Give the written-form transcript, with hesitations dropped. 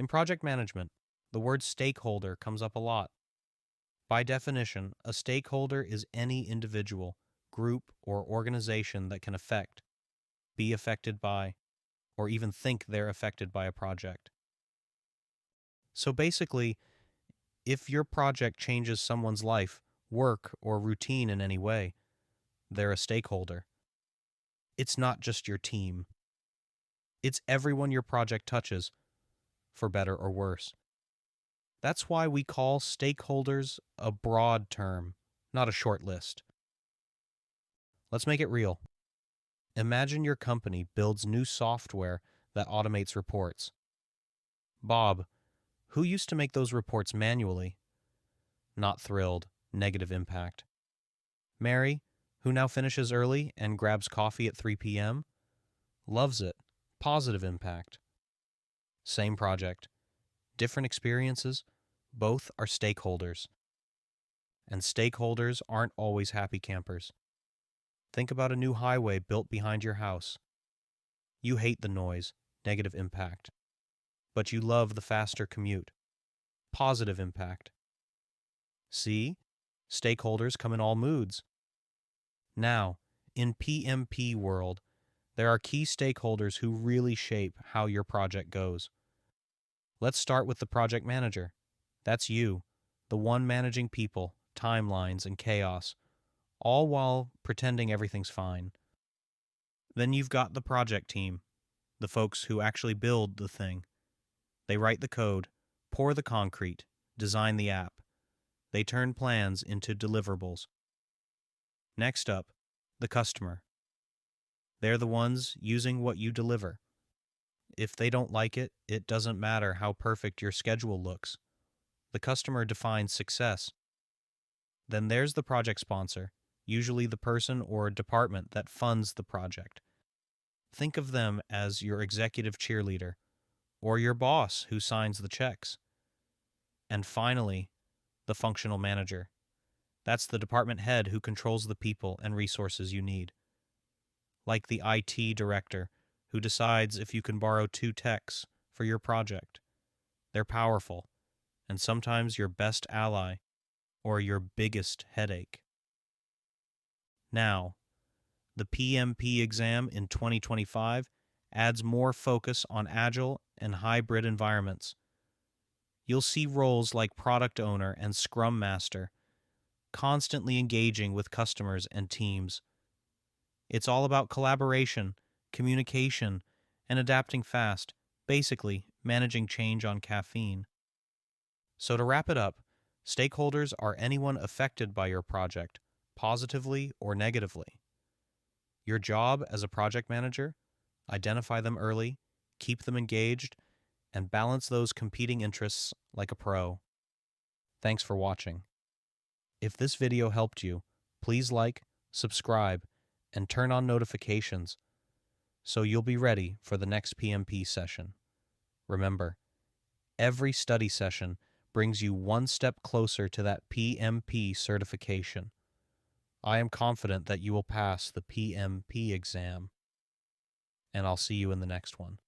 In project management, the word stakeholder comes up a lot. By definition, a stakeholder is any individual, group, or organization that can affect, be affected by, or even think they're affected by a project. So basically, if your project changes someone's life, work, or routine in any way, they're a stakeholder. It's not just your team. It's everyone your project touches, for better or worse. That's why we call stakeholders a broad term, not a short list. Let's make it real. Imagine your company builds new software that automates reports. Bob, who used to make those reports manually? Not thrilled, negative impact. Mary, who now finishes early and grabs coffee at 3 p.m., loves it, positive impact. Same project, different experiences, both are stakeholders. And stakeholders aren't always happy campers. Think about a new highway built behind your house. You hate the noise, negative impact. But you love the faster commute, positive impact. See? Stakeholders come in all moods. Now, in PMP world, there are key stakeholders who really shape how your project goes. Let's start with the project manager. That's you, the one managing people, timelines, and chaos, all while pretending everything's fine. Then you've got the project team, the folks who actually build the thing. They write the code, pour the concrete, design the app. They turn plans into deliverables. Next up, the customer. They're the ones using what you deliver. If they don't like it, it doesn't matter how perfect your schedule looks. The customer defines success. Then there's the project sponsor, usually the person or department that funds the project. Think of them as your executive cheerleader, or your boss who signs the checks. And finally, the functional manager. That's the department head who controls the people and resources you need. Like the IT director who decides if you can borrow 2 techs for your project. They're powerful, and sometimes your best ally or your biggest headache. Now, the PMP exam in 2025 adds more focus on agile and hybrid environments. You'll see roles like product owner and scrum master, constantly engaging with customers and teams. It's all about collaboration, communication, and adapting fast, basically managing change on caffeine. So to wrap it up, stakeholders are anyone affected by your project, positively or negatively. Your job as a project manager, identify them early, keep them engaged, and balance those competing interests like a pro. Thanks for watching. If this video helped you, please like, subscribe, and turn on notifications so you'll be ready for the next PMP session. Remember, every study session brings you one step closer to that PMP certification. I am confident that you will pass the PMP exam, and I'll see you in the next one.